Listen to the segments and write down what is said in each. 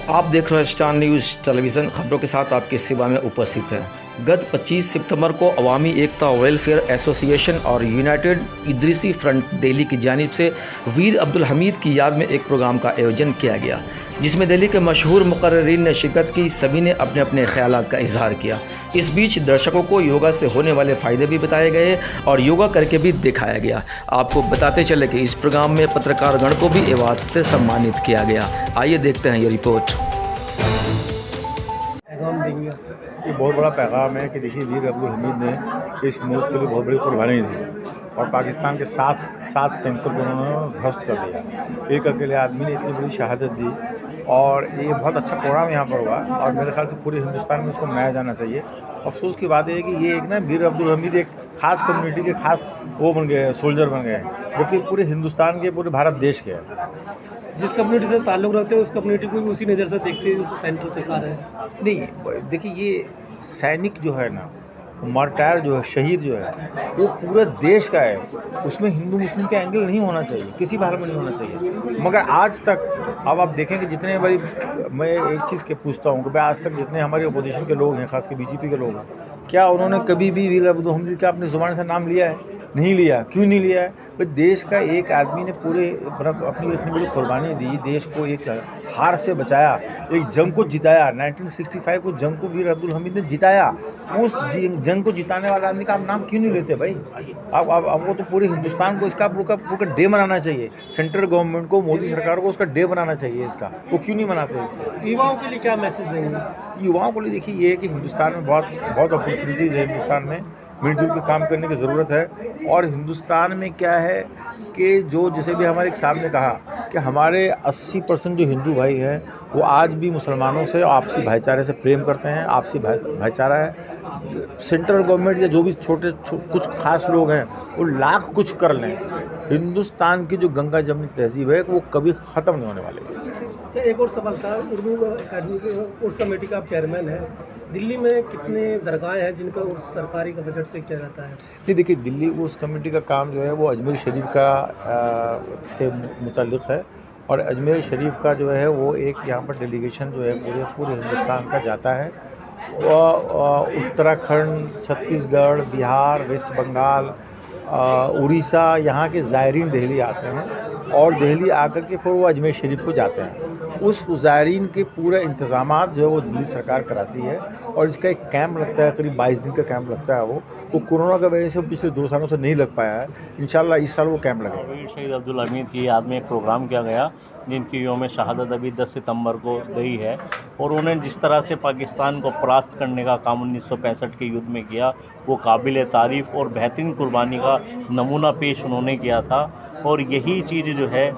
आप देख रहे हैं स्टार न्यूज़ टेलीविज़न। खबरों के साथ आपकी सेवा में उपस्थित है। गत 25 सितंबर को अवामी एकता वेलफेयर एसोसिएशन और यूनाइटेड इदरीसी फ्रंट दिल्ली की जानिब से वीर अब्दुल हमीद की याद में एक प्रोग्राम का आयोजन किया गया, जिसमें दिल्ली के मशहूर मुकर्रिरीन ने शिरकत की। सभी ने अपने अपने ख्यालात का इजहार किया। इस बीच दर्शकों को योगा से होने वाले फ़ायदे भी बताए गए और योगा करके भी दिखाया गया। आपको बताते चले कि इस प्रोग्राम में पत्रकारगण को भी एवार्ड से सम्मानित किया गया। आइए देखते हैं ये रिपोर्ट। ये बहुत बड़ा पैगाम है कि देखिए वीर अब्दुल हमीद ने इस मुल्क के लिए बहुत बड़ी कुर्बानी दी और पाकिस्तान के सात टैंकर को उन्होंने ध्वस्त कर दिया। एक अकेले आदमी ने इतनी बड़ी शहादत दी और ये बहुत अच्छा प्रोग्राम यहाँ पर हुआ और मेरे ख्याल से पूरे हिंदुस्तान में इसको मनाया जाना चाहिए। अफसोस की बात है कि ये एक ना वीर अब्दुल हमीद एक खास कम्युनिटी के खास वो बन गए, सोल्जर बन गए, जबकि पूरे हिंदुस्तान के, पूरे भारत देश के हैं। जिस कम्युनिटी से ताल्लुक़ रखते हैं उस कम्युनिटी को भी उसी नज़र से देखते हैं जो सेंट्रल सरकार है। नहीं, देखिए ये सैनिक जो है ना, मार्टायर जो है, शहीद जो है, वो पूरे देश का है। उसमें हिंदू मुस्लिम का एंगल नहीं होना चाहिए, किसी भी हाल में नहीं होना चाहिए। मगर आज तक अब आप देखें कि जितने भाई, मैं एक चीज़ के पूछता हूँ कि भाई आज तक जितने हमारे अपोजिशन के लोग हैं, खासकर बीजेपी के लोग हैं, क्या उन्होंने कभी भी वीर अब्दुल हमीद का अपनी ज़ुबान से नाम लिया है? नहीं लिया। क्यों नहीं लिया है? भाई देश का एक आदमी ने पूरे अपनी इतनी बड़ी कुर्बानी दी, देश को एक हार से बचाया, एक जंग को जिताया। 1965 को जंग को वीर अब्दुल हमीद ने जिताया। उस जंग को जिताने वाला आदमी का आप नाम क्यों नहीं लेते भाई? अब वो तो पूरे हिंदुस्तान को इसका पूरा डे मनाना चाहिए। सेंट्रल गवर्नमेंट को, मोदी सरकार को उसका डे मनाना चाहिए इसका। वो क्यों नहीं मनाते इसको? युवाओं के लिए क्या मैसेज देंगे? युवाओं को लिए देखिए ये है कि हिंदुस्तान में बहुत अपॉर्चुनिटीज़ है। हिंदुस्तान में मिलजुल के काम करने की ज़रूरत है। और हिंदुस्तान में क्या है कि जो जैसे भी हमारे एक साहब ने कहा कि हमारे 80% जो हिंदू भाई हैं वो आज भी मुसलमानों से आपसी भाईचारे से प्रेम करते हैं, आपसी भाईचारा है। सेंट्रल गवर्नमेंट या जो भी कुछ खास लोग हैं वो लाख कुछ कर लें, हिंदुस्तान की जो गंगा जमनी तहजीब है वो कभी ख़त्म नहीं होने वाली है। एक और सवाल था, उर्दू अकादमी के उर्स कमेटी का आप चेयरमैन हैं। दिल्ली में कितने दरगाहें हैं जिनका उर्स सरकारी का बजट से किया जाता है? नहीं, देखिए दिल्ली उर्स कमेटी का काम जो है वो अजमेर शरीफ का से मुतल्लिक़ है और अजमेर शरीफ का जो है वो एक यहाँ पर डेलीगेशन जो है पूरे हिंदुस्तान का जाता है। उत्तराखंड, छत्तीसगढ़, बिहार, वेस्ट बंगाल, उड़ीसा, यहाँ के ज़ायरीन दिल्ली आते हैं और दिल्ली आकर के फिर वो अजमेर शरीफ को जाते हैं। उस ज़ायरीन के पूरे इंतज़ामात जो है वो दिल्ली सरकार कराती है और इसका एक कैंप लगता है, करीब 22 दिन का कैंप लगता है। वो कोरोना की वजह से पिछले 2 सालों से नहीं लग पाया है। इंशाल्लाह इस साल वो कैंप लगेगा। वीर शहीद अब्दुल हमीद की याद में एक प्रोग्राम किया गया जिनकी यौम शहादत अभी 10 सितंबर को गई है और उन्हें जिस तरह से पाकिस्तान को परास्त करने का काम 1965 के युद्ध में किया वो काबिल तारीफ़ और बेहतरीन कुर्बानी का नमूना पेश उन्होंने किया था। और यही चीज़ जो है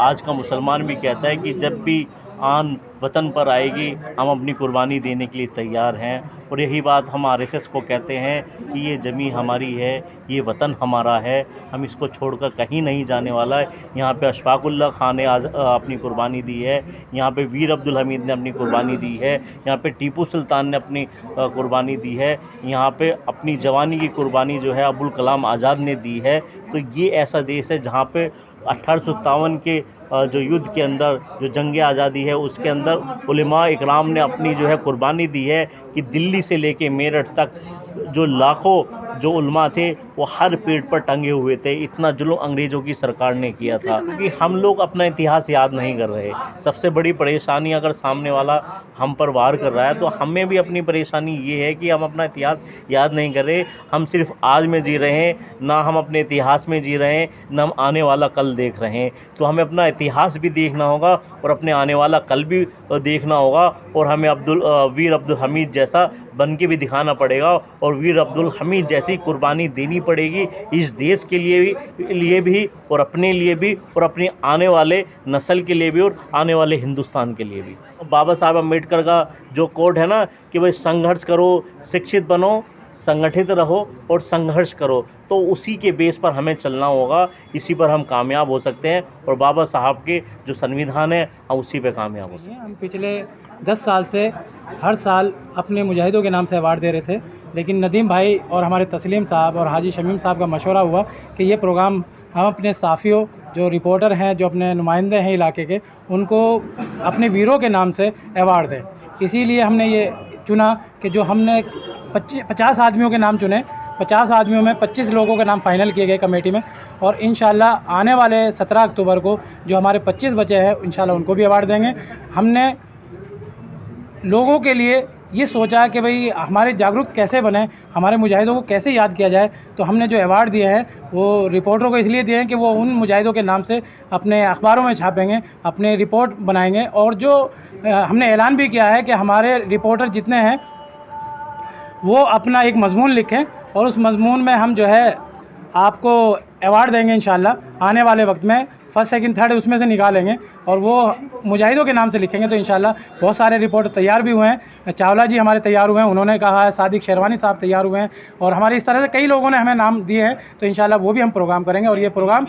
आज का मुसलमान भी कहता है कि जब भी आन वतन पर आएगी हम अपनी कुर्बानी देने के लिए तैयार हैं। और यही बात हम आरएसएस को कहते हैं कि ये ज़मीन हमारी है, ये वतन हमारा है, हम इसको छोड़कर कहीं नहीं जाने वाला है। यहाँ पे अशफाकुल्लाह खान ने आज अपनी कुर्बानी दी है, यहाँ पे वीर अब्दुल हमीद ने अपनी कुर्बानी दी है, यहाँ पे टीपू सुल्तान ने अपनी कुर्बानी दी है, यहाँ पे अपनी जवानी की कुर्बानी जो है अबुल कलाम आज़ाद ने दी है। तो ये ऐसा देश है जहाँ पे 1857 के जो युद्ध के अंदर जो जंग आज़ादी है उसके अंदर उलेमा इकराम ने अपनी जो है कुर्बानी दी है कि दिल्ली से लेके मेरठ तक जो लाखों जो उलमा थे वो हर पेड़ पर टंगे हुए थे। इतना जुल्म अंग्रेज़ों की सरकार ने किया था क्योंकि हम लोग अपना इतिहास याद नहीं कर रहे। सबसे बड़ी परेशानी अगर सामने वाला हम पर वार कर रहा है तो हमें भी अपनी परेशानी ये है कि हम अपना इतिहास याद नहीं कर रहे। हम सिर्फ आज में जी रहे हैं, ना हम अपने इतिहास में जी रहे हैं, ना हम आने वाला कल देख रहे हैं। तो हमें अपना इतिहास भी देखना होगा और अपने आने वाला कल भी देखना होगा और हमें वीर अब्दुल हमीद जैसा बन के भी दिखाना पड़ेगा और वीर अब्दुल हमीद जैसी कुर्बानी देनी पड़ेगी इस देश के लिए भी और अपने लिए भी और अपने आने वाले नस्ल के लिए भी और आने वाले हिंदुस्तान के लिए भी। बाबा साहब अम्बेडकर का जो कोड है ना कि भाई संघर्ष करो, शिक्षित बनो, संगठित रहो और संघर्ष करो, तो उसी के बेस पर हमें चलना होगा, इसी पर हम कामयाब हो सकते हैं और बाबा साहब के जो संविधान है हम उसी पे कामयाब हो सकते हैं। हम पिछले 10 साल से हर साल अपने मुजाहिदों के नाम से अवार्ड दे रहे थे, लेकिन नदीम भाई और हमारे तस्लीम साहब और हाजी शमीम साहब का मशवरा हुआ कि ये प्रोग्राम हम अपने साफियों जो रिपोर्टर हैं, जो अपने नुमाइंदे हैं इलाके के, उनको अपने वीरों के नाम से अवार्ड दें। इसीलिए हमने ये चुना कि जो हमने 50 आदमियों के नाम चुने, 50 आदमियों में 25 लोगों के नाम फाइनल किए गए कमेटी में, और इंशाल्लाह आने वाले 17 अक्टूबर को जो हमारे 25 बचे हैं इंशाल्लाह उनको भी अवार्ड देंगे। हमने लोगों के लिए ये सोचा कि भाई हमारे जागरूक कैसे बने, हमारे मुजाहिदों को कैसे याद किया जाए, तो हमने जो अवार्ड दिए हैं वो रिपोर्टरों को इसलिए दिए हैं कि वो उन मुजाहिदों के नाम से अपने अखबारों में छापेंगे, अपने रिपोर्ट बनाएंगे। और जो हमने ऐलान भी किया है कि हमारे रिपोर्टर जितने हैं वो अपना एक मजमून लिखें और उस मजमून में हम जो है आपको अवार्ड देंगे इंशाल्लाह आने वाले वक्त में। फर्स्ट सेकंड थर्ड उसमें से निकालेंगे और वो मुजाहिदों के नाम से लिखेंगे। तो इंशाल्लाह बहुत सारे रिपोर्ट तैयार भी हुए हैं। चावला जी हमारे तैयार हुए हैं, उन्होंने कहा है, सादिक शेरवानी साहब तैयार हुए हैं, और हमारे इस तरह से कई लोगों ने हमें नाम दिए हैं। तो इंशाल्लाह वो भी हम प्रोग्राम करेंगे। और ये प्रोग्राम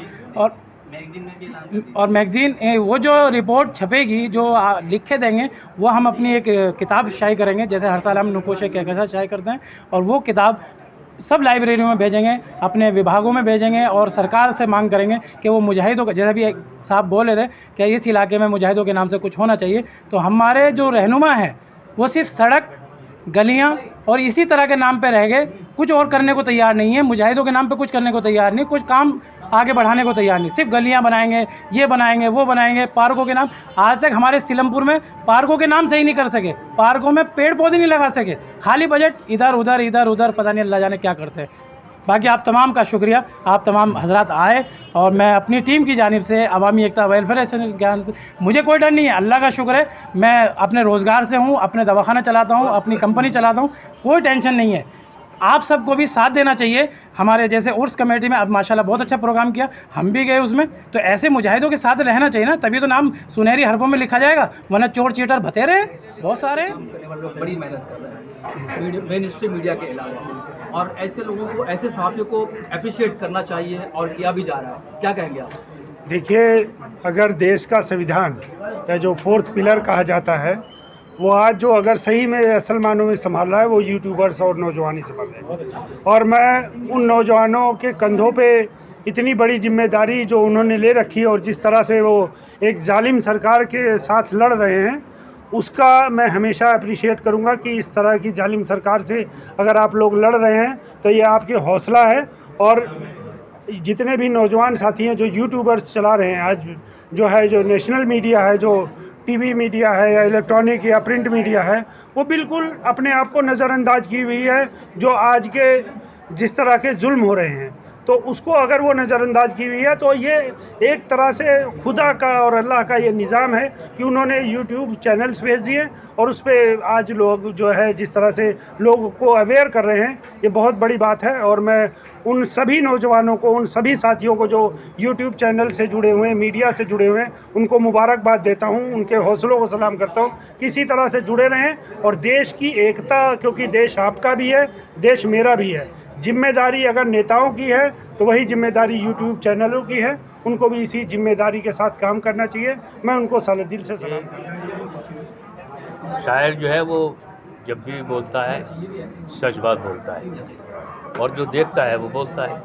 और मैगज़ीन वो जो रिपोर्ट छपेगी, जो लिखे देंगे, वो हम अपनी एक किताब शाये करेंगे, जैसे हर साल हम नुकोश कहकशा शाये करते हैं, और वो किताब सब लाइब्रेरियों में भेजेंगे, अपने विभागों में भेजेंगे और सरकार से मांग करेंगे कि वो मुजाहिदों का, जैसे भी एक साहब बोले थे कि इस इलाके में मुजाहिदों के नाम से कुछ होना चाहिए, तो हमारे जो रहनुमा हैं वो सिर्फ सड़क, गलियां और इसी तरह के नाम पे रह गए, कुछ और करने को तैयार नहीं है। मुजाहिदों के नाम पे कुछ करने को तैयार नहीं, कुछ काम आगे बढ़ाने को तैयार नहीं, सिर्फ गलियां बनाएंगे, ये बनाएंगे, वो बनाएंगे। पार्कों के नाम, आज तक हमारे सिलमपुर में पार्कों के नाम सही नहीं कर सके, पार्कों में पेड़ पौधे नहीं लगा सके, खाली बजट इधर उधर पता नहीं अल्लाह जाने क्या करते हैं। बाकी आप तमाम का शुक्रिया, आप तमाम हजरात आए, और मैं अपनी टीम की जानिब से अवामी एकता वेलफेयर एसोसिएशन, मुझे कोई डर नहीं है, अल्लाह का शुक्र है, मैं अपने रोज़गार से हूँ, अपने दवाखाना चलाता हूँ, अपनी कंपनी चलाता हूँ, कोई टेंशन नहीं है। आप सबको भी साथ देना चाहिए। हमारे जैसे उर्स कमेटी में अब माशाल्लाह बहुत अच्छा प्रोग्राम किया, हम भी गए उसमें, तो ऐसे मुजाहिदों के साथ रहना चाहिए ना, तभी तो नाम सुनहरी हरफों में लिखा जाएगा, वरना चोर चीटर भतेरे बहुत सारे। बड़ी मेहनत कर रहे हैं मेन स्ट्रीम मीडिया के अलावा, और ऐसे लोगों को, ऐसे सहाफ़ियों को अप्रिशिएट करना चाहिए और किया भी जा रहा है। क्या कहेंगे आप? देखिए, अगर देश का संविधान या जो 4th पिलर कहा जाता है, वो आज जो अगर सही में असल मानों में संभाल रहा है, वो यूट्यूबर्स और नौजवान ही संभाल रहे हैं। और मैं उन नौजवानों के कंधों पे इतनी बड़ी जिम्मेदारी जो उन्होंने ले रखी है, और जिस तरह से वो एक जालिम सरकार के साथ लड़ रहे हैं, उसका मैं हमेशा अप्रिशिएट करूंगा कि इस तरह की जालिम सरकार से अगर आप लोग लड़ रहे हैं तो ये आपके हौसला है। और जितने भी नौजवान साथी हैं जो यूट्यूबर्स चला रहे हैं, आज जो है, जो नेशनल मीडिया है, जो टीवी मीडिया है या इलेक्ट्रॉनिक या प्रिंट मीडिया है, वो बिल्कुल अपने आप को नज़रअंदाज की हुई है। जो आज के जिस तरह के जुल्म हो रहे हैं, तो उसको अगर वो नज़रअंदाज की हुई है, तो ये एक तरह से खुदा का और अल्लाह का ये निज़ाम है कि उन्होंने यूट्यूब चैनल्स भेज दिए, और उस पर आज लोग जो है जिस तरह से लोगों को अवेयर कर रहे हैं, ये बहुत बड़ी बात है। और मैं उन सभी नौजवानों को, उन सभी साथियों को जो यूट्यूब चैनल से जुड़े हुए हैं, मीडिया से जुड़े हुए हैं, उनको मुबारकबाद देता हूं, उनके हौसलों को सलाम करता हूं। किसी तरह से जुड़े रहें और देश की एकता, क्योंकि देश आपका भी है, देश मेरा भी है। जिम्मेदारी अगर नेताओं की है तो वही जिम्मेदारी यूट्यूब चैनलों की है, उनको भी इसी जिम्मेदारी के साथ काम करना चाहिए। मैं उनको साले दिल से सलाम करता हूँ। शायर जो है वो जब भी बोलता है सच बात बोलता है, और जो देखता है वो बोलता है।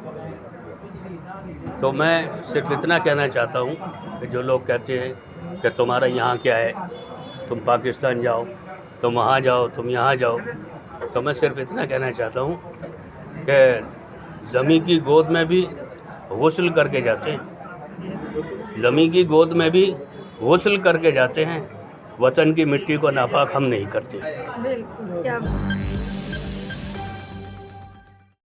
तो मैं सिर्फ इतना कहना चाहता हूँ कि जो लोग कहते हैं कि तुम्हारा यहाँ क्या है, तुम पाकिस्तान जाओ, तुम वहाँ जाओ, तुम यहाँ जाओ, तो मैं सिर्फ इतना कहना चाहता हूँ कि ज़मीन की गोद में भी गुस्ल करके जाते हैं, ज़मीन की गोद में भी गुस्ल करके जाते हैं, वतन की मिट्टी को नापाक हम नहीं करते। बिल्कुल, क्या